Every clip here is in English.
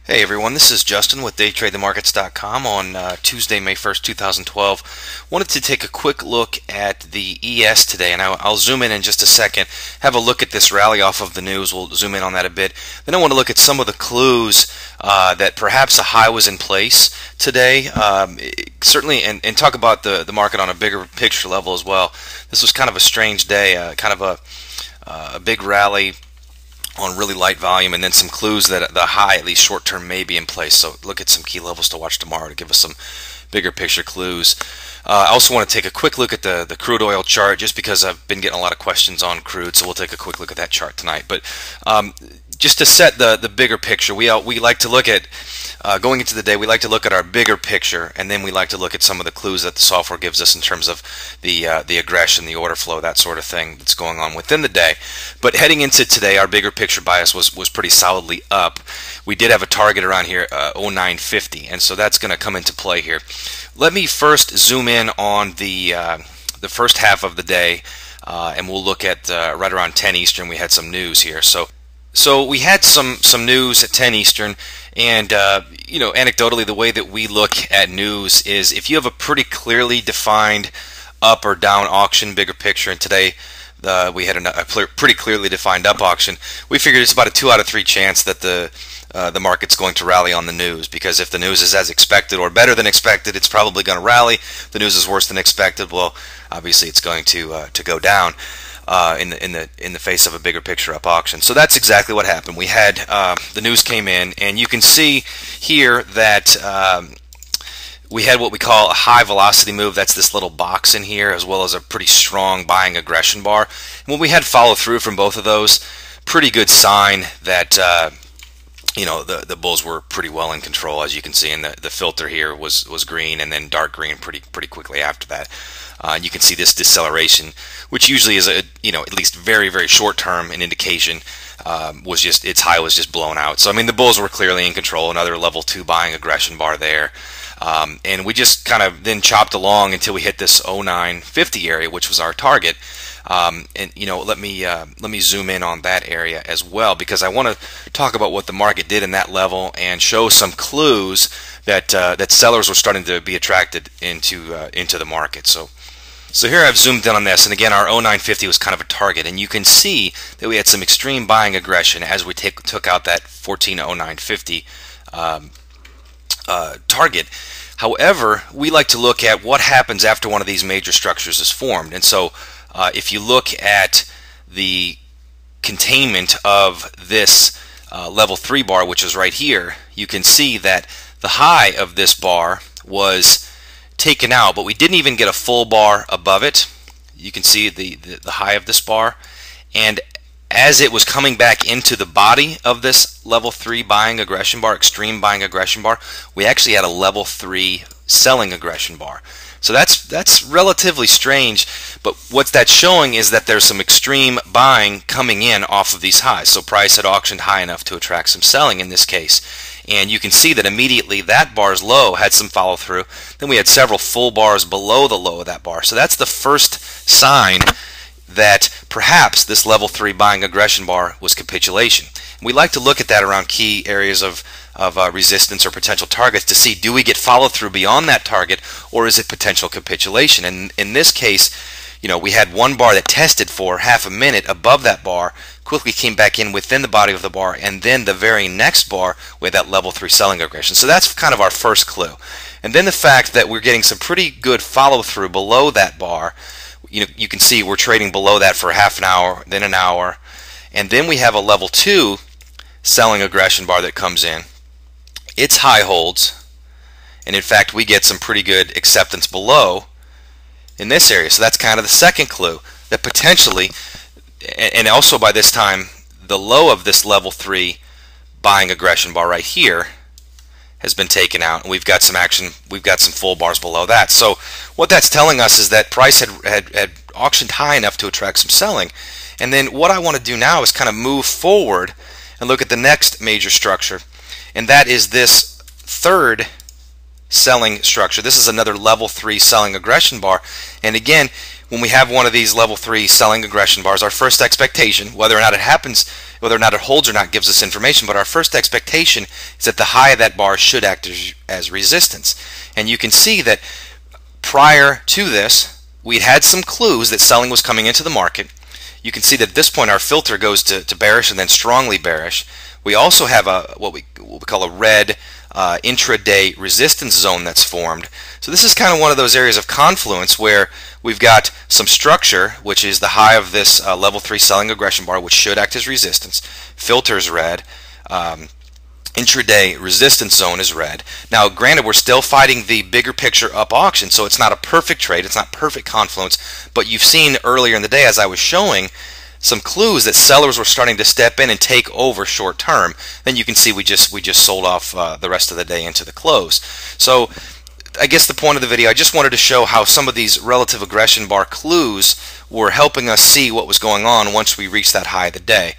Hey everyone, this is Justin with DayTradeTheMarkets.com on Tuesday, May 1st, 2012. Wanted to take a quick look at the ES today, and I'll zoom in just a second, have a look at this rally off of the news. We'll zoom in on that a bit. Then I want to look at some of the clues that perhaps a high was in place today, certainly, and talk about the market on a bigger picture level as well. This was kind of a strange day, kind of a big rally on really light volume, and then some clues that the high, at least short term, may be in place. So look at some key levels to watch tomorrow to give us some bigger picture clues. I also want to take a quick look at the crude oil chart, just because I've been getting a lot of questions on crude, so we'll take a quick look at that chart tonight. But just to set the bigger picture, we like to look at going into the day. We like to look at our bigger picture, and then we like to look at some of the clues that the software gives us in terms of the aggression, the order flow, that sort of thing that's going on within the day. But heading into today, our bigger picture bias was pretty solidly up. We did have a target around here, 0950, and so that's going to come into play here. Let me first zoom in on the first half of the day, and we'll look at right around 10 Eastern. We had some news here, so we had some news at 10 Eastern, and anecdotally, the way that we look at news is if you have a pretty clearly defined up or down auction, bigger picture, and today we had a pretty clearly defined up auction, we figured it's about a 2 out of 3 chance that the market's going to rally on the news, because if the news is as expected or better than expected, it's probably going to rally. If the news is worse than expected, well, obviously it's going to go down in the face of a bigger picture up auction. So that's exactly what happened. We had the news came in, and you can see here that we had what we call a high velocity move. That's this little box in here, as well as a pretty strong buying aggression bar. And when we had follow through from both of those, pretty good sign that the bulls were pretty well in control. As you can see, and the filter here was green, and then dark green pretty quickly after that. And you can see this deceleration, which usually is at least very short term, an indication was just its high was just blown out. So I mean, the bulls were clearly in control. Another level 2 buying aggression bar there, and we just kind of then chopped along until we hit this 0950 area, which was our target. And let me zoom in on that area as well, because I want to talk about what the market did in that level and show some clues that that sellers were starting to be attracted into the market. So here I've zoomed in on this, and again, our 0950 was kind of a target, and you can see that we had some extreme buying aggression as we took out that 140950 target. However, we like to look at what happens after one of these major structures is formed, and so if you look at the containment of this level 3 bar, which is right here, you can see that the high of this bar was taken out, but we didn't even get a full bar above it. You can see the high of this bar, and as it was coming back into the body of this level 3 buying aggression bar, extreme buying aggression bar, we actually had a level 3 selling aggression bar. So that's relatively strange, but what that's showing is that there's some extreme buying coming in off of these highs. So price had auctioned high enough to attract some selling in this case. And you can see that immediately that bar's low had some follow through. Then we had several full bars below the low of that bar. So that's the first sign that perhaps this level 3 buying aggression bar was capitulation. We like to look at that around key areas of resistance or potential targets to see, do we get follow through beyond that target, or is it potential capitulation? And in this case, we had one bar that tested for half a minute above that bar, quickly came back in within the body of the bar, and then the very next bar with that level 3 selling aggression. So that's kind of our first clue. And then the fact that we're getting some pretty good follow through below that bar. You can see we're trading below that for half an hour, then an hour, and then we have a level 2 selling aggression bar that comes in. Its high holds, and in fact we get some pretty good acceptance below in this area. So that's kind of the second clue that potentially, and also by this time, the low of this level 3 buying aggression bar right here has been taken out, and we've got some action, we've got some full bars below that. So what that's telling us is that price had auctioned high enough to attract some selling. And then what I want to do now is kind of move forward and look at the next major structure, and that is this third selling structure. This is another level 3 selling aggression bar, and again, when we have one of these level 3 selling aggression bars, our first expectation, whether or not it happens, whether or not it holds or not gives us information, but our first expectation is that the high of that bar should act as resistance. And you can see that prior to this, we'd had some clues that selling was coming into the market. You can see that at this point our filter goes to bearish and then strongly bearish. We also have what we call a red intraday resistance zone that's formed. So this is kind of one of those areas of confluence where we've got some structure, which is the high of this level 3 selling aggression bar, which should act as resistance. Filter's red. Intraday resistance zone is red. Now, granted, we're still fighting the bigger picture up auction, so it's not a perfect trade. It's not perfect confluence, but you've seen earlier in the day, as I was showing, some clues that sellers were starting to step in and take over short term. Then you can see we just sold off the rest of the day into the close. So I guess the point of the video, I just wanted to show how some of these relative aggression bar clues were helping us see what was going on once we reached that high of the day.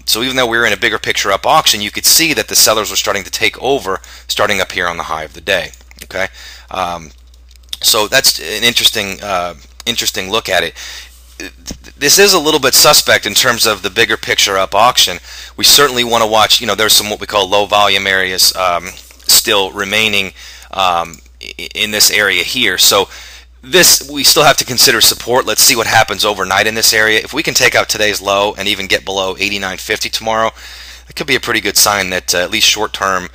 So even though we were in a bigger picture up auction, you could see that the sellers were starting to take over starting up here on the high of the day. Okay, so that's an interesting look at it. This is a little bit suspect in terms of the bigger picture up auction. We certainly want to watch, there's some what we call low volume areas still remaining in this area here. So this, we still have to consider support. Let's see what happens overnight in this area. If we can take out today's low and even get below 89.50 tomorrow, it could be a pretty good sign that at least short term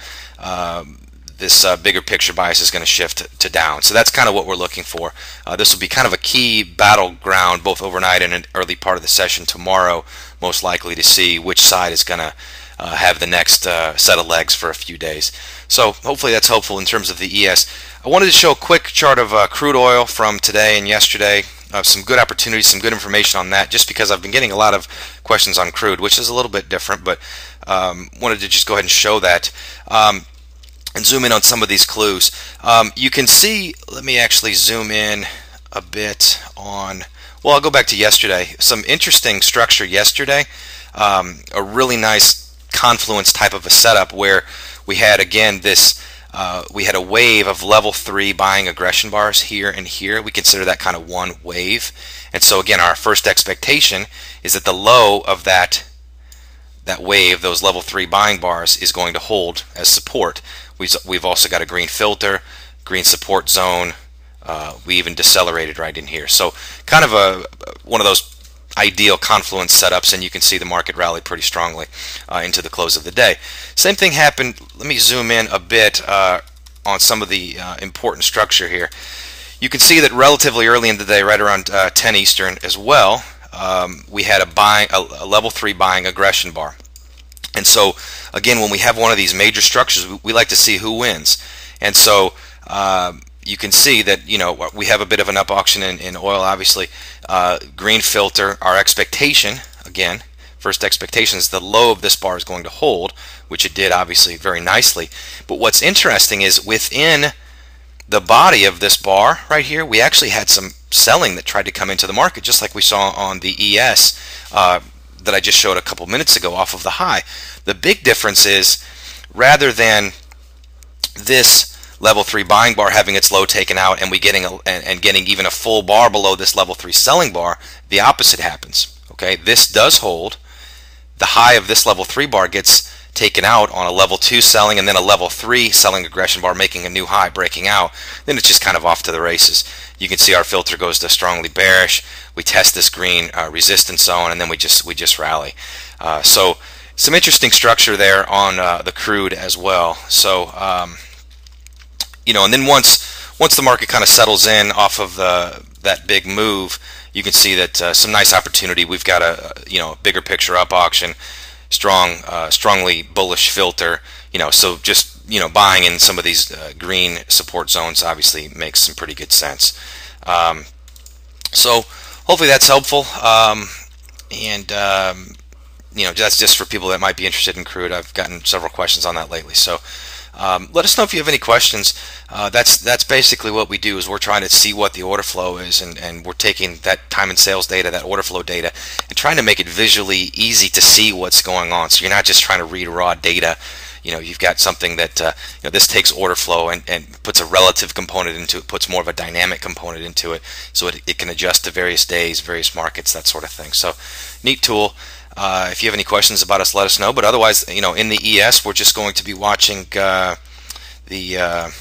this bigger picture bias is going to shift to down. So that's kind of what we're looking for. This will be kind of a key battleground both overnight and an early part of the session tomorrow, most likely, to see which side is going to have the next set of legs for a few days. So hopefully that's helpful in terms of the ES. I wanted to show a quick chart of crude oil from today and yesterday. Some good opportunities, some good information on that, just because I've been getting a lot of questions on crude, which is a little bit different, but wanted to just go ahead and show that. And zoom in on some of these clues. You can see, let me actually zoom in a bit on, well, I'll go back to yesterday. Some interesting structure yesterday. A really nice confluence type of a setup where we had, again, this, we had a wave of level 3 buying aggression bars here and here. We consider that kind of one wave. And so again, our first expectation is that the low of that wave, those level 3 buying bars, is going to hold as support. We've also got a green filter, green support zone. We even decelerated right in here. So kind of one of those ideal confluence setups, and you can see the market rallied pretty strongly into the close of the day. Same thing happened. Let me zoom in a bit on some of the important structure here. You can see that relatively early in the day, right around 10 Eastern as well, we had a level 3 buying aggression bar. And so again, when we have one of these major structures, we like to see who wins. And so you can see that we have a bit of an up auction in oil, obviously. Green filter, our expectation, again, first expectation is the low of this bar is going to hold, which it did obviously very nicely. But what's interesting is within the body of this bar right here, we actually had some selling that tried to come into the market, just like we saw on the ES that I just showed a couple minutes ago off of the high. The big difference is, rather than this level 3 buying bar having its low taken out and getting even a full bar below this level 3 selling bar, the opposite happens. Okay, this does hold. The high of this level 3 bar gets taken out on a level 2 selling and then a level 3 selling aggression bar making a new high, breaking out. Then it's just kind of off to the races. You can see our filter goes to strongly bearish. We test this green resistance zone, and then we just rally. So some interesting structure there on the crude as well. So and then once the market kind of settles in off of that big move, you can see that some nice opportunity. We've got a bigger picture up auction, strongly bullish filter. So just buying in some of these green support zones obviously makes some pretty good sense. So hopefully that's helpful. That's just for people that might be interested in crude. I've gotten several questions on that lately. So let us know if you have any questions. That's basically what we do, is we're trying to see what the order flow is, and we're taking that time and sales data, that order flow data, and trying to make it visually easy to see what's going on. So you're not just trying to read raw data. you've got something that this takes order flow and puts a relative component into it, puts more of a dynamic component into it, so it can adjust to various days, various markets, that sort of thing. So neat tool. If you have any questions about us, let us know. But otherwise, in the ES, we're just going to be watching the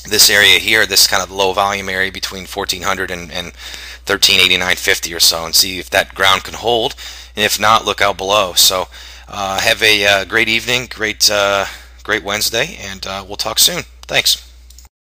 this area here, this kind of low volume area between 1400 and 1389.50 or so, and see if that ground can hold. And if not, look out below. So have a great evening, great Wednesday, and we'll talk soon. Thanks.